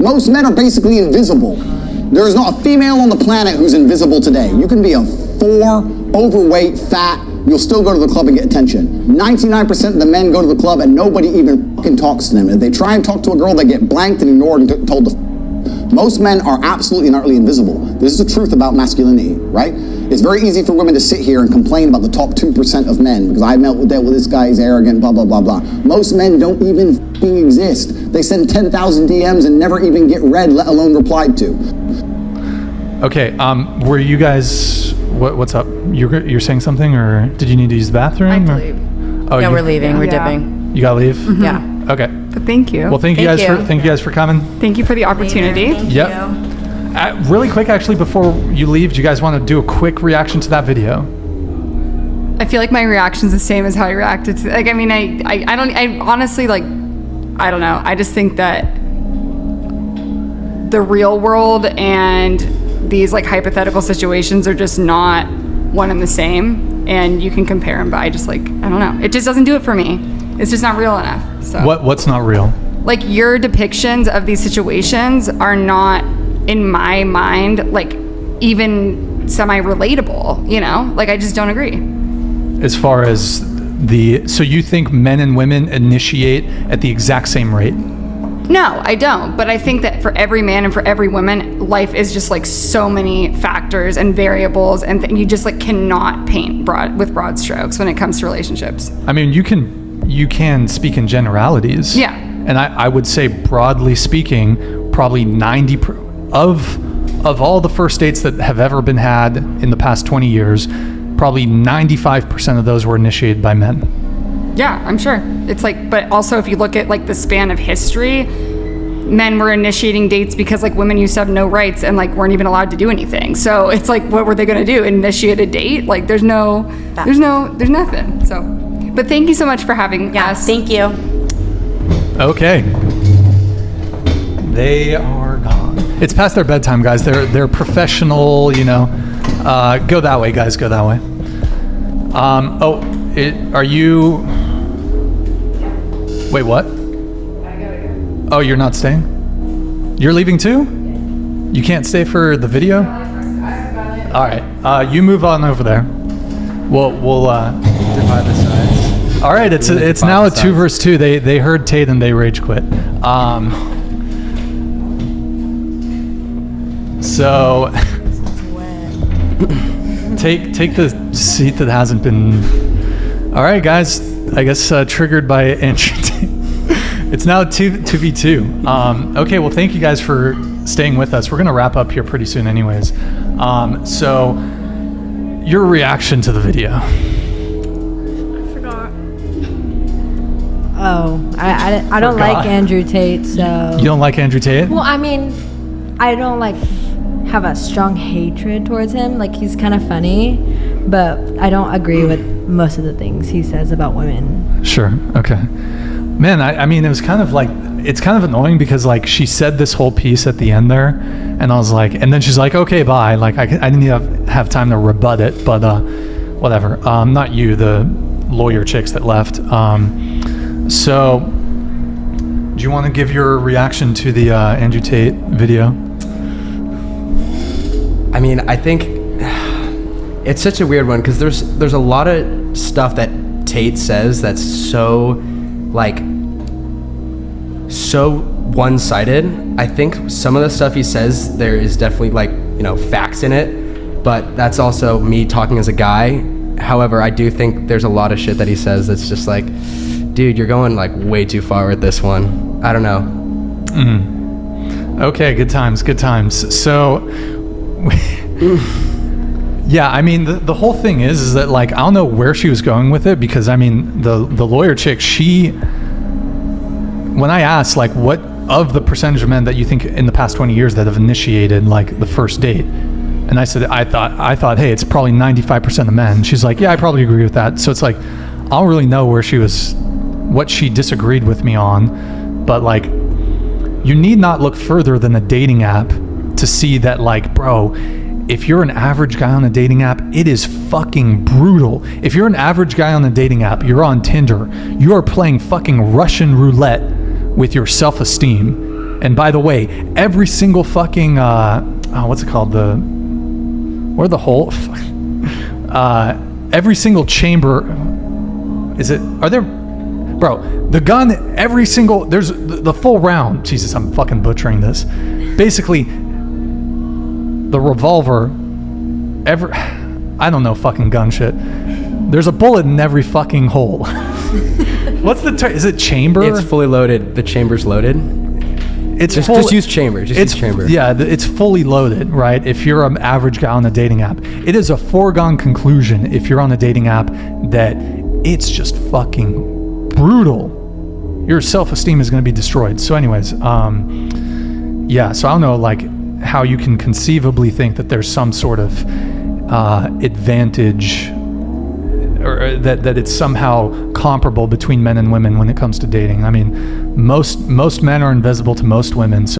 Most men are basically invisible. There is not a female on the planet who's invisible today. You can be a 4, overweight, fat, you'll still go to the club and get attention. 99% of the men go to the club and nobody even fucking talks to them. If they try and talk to a girl, they get blanked and ignored and told to. Most men are absolutely and utterly invisible. This is the truth about masculinity, right? It's very easy for women to sit here and complain about the top 2% of men because I dealt with this guy, he's arrogant, blah, blah, blah, blah. Most men don't even fucking exist. They send 10,000 DMs and never even get read, let alone replied to. Okay, were you guys, what's up? You're saying something, or did you need to use the bathroom? I have to leave. Oh, yeah, we're leaving. We're dipping. You gotta leave? Mm-hmm. Yeah. Okay. But thank you. Well, thank you guys for coming. Thank you for the opportunity. Thank you. Really quick, actually, before you leave, do you guys want to do a quick reaction to that video? I feel like my reaction's the same as how I reacted to. Like, I mean, I honestly, like, I don't know. I just think that the real world and these like hypothetical situations are just not one and the same, and you can compare them, but I just like, I don't know. It just doesn't do it for me. It's just not real enough. So what's not real? Like, your depictions of these situations are not, in my mind, like even semi-relatable, you know? Like, I just don't agree. As far as so you think men and women initiate at the exact same rate? No, I don't. But I think that for every man and for every woman, life is just like so many factors and variables, and you just like cannot paint with broad strokes when it comes to relationships. I mean, you can speak in generalities. Yeah. And I would say, broadly speaking, probably 90% of all the first dates that have ever been had in the past 20 years, probably 95% of those were initiated by men. Yeah, I'm sure. It's like, but also if you look at like the span of history, men were initiating dates because like women used to have no rights and like weren't even allowed to do anything. So it's like, what were they going to do? Initiate a date? Like there's nothing. So, but thank you so much for having us. Thank you. Okay. They are gone. It's past their bedtime, guys. They're professional, you know. Go that way, guys. Go that way. Are you... Wait, what? Oh, you're not staying? You're leaving too? You can't stay for the video? All right. You move on over there. We'll divide the sides. All right. It's now a 2 versus 2. They heard Tate and they rage quit. So take the seat that hasn't been. All right, guys. I guess triggered by Andrew Tate. It's now 2v2. Okay, well, thank you guys for staying with us. We're gonna wrap up here pretty soon, anyways. So your reaction to the video? I forgot. Oh, I don't like Andrew Tate. So you don't like Andrew Tate? Well, I mean, I don't like have a strong hatred towards him. Like, he's kind of funny, but I don't agree with most of the things he says about women. Sure. Okay. Man, I mean, it was kind of like, it's kind of annoying because like she said this whole piece at the end there, and I was like, and then she's like, okay, bye. Like I didn't even have time to rebut it, but whatever. Not you, the lawyer chicks that left. So do you want to give your reaction to the Andrew Tate video? I mean, I think it's such a weird one because there's a lot of stuff that Tate says that's so one-sided. I think some of the stuff he says, there is definitely facts in it, but that's also me talking as a guy. However, I do think there's a lot of shit that he says that's just like, dude, you're going way too far with this one. I don't know. Mm-hmm. Okay, good times. So yeah, I mean, the whole thing is that I don't know where she was going with it, because I mean, the lawyer chick, when I asked what of the percentage of men that you think in the past 20 years that have initiated the first date, and I said I thought hey, it's probably 95% of men. She's like, yeah, I probably agree with that. So it's like, I don't really know what she disagreed with me on, but you need not look further than a dating app to see that bro, if you're an average guy on a dating app, it is fucking brutal. If you're an average guy on a dating app, you're on Tinder, you are playing fucking Russian roulette with your self-esteem. And by the way, every single fucking what's it called? The hole? Every single chamber. Are there? Bro, the gun, every single, there's the full round. Jesus, I'm fucking butchering this. Basically, the revolver, I don't know fucking gun shit. There's a bullet in every fucking hole. What's the term? Is it chamber? It's fully loaded. The chamber's loaded. It's just use chamber. Use chamber. Yeah, it's fully loaded, right? If you're an average guy on a dating app, it is a foregone conclusion if you're on a dating app that it's just fucking brutal. Your self-esteem is going to be destroyed. So anyways, so I don't know, like, how you can conceivably think that there's some sort of advantage, or that it's somehow comparable between men and women when it comes to dating. I mean, most men are invisible to most women. So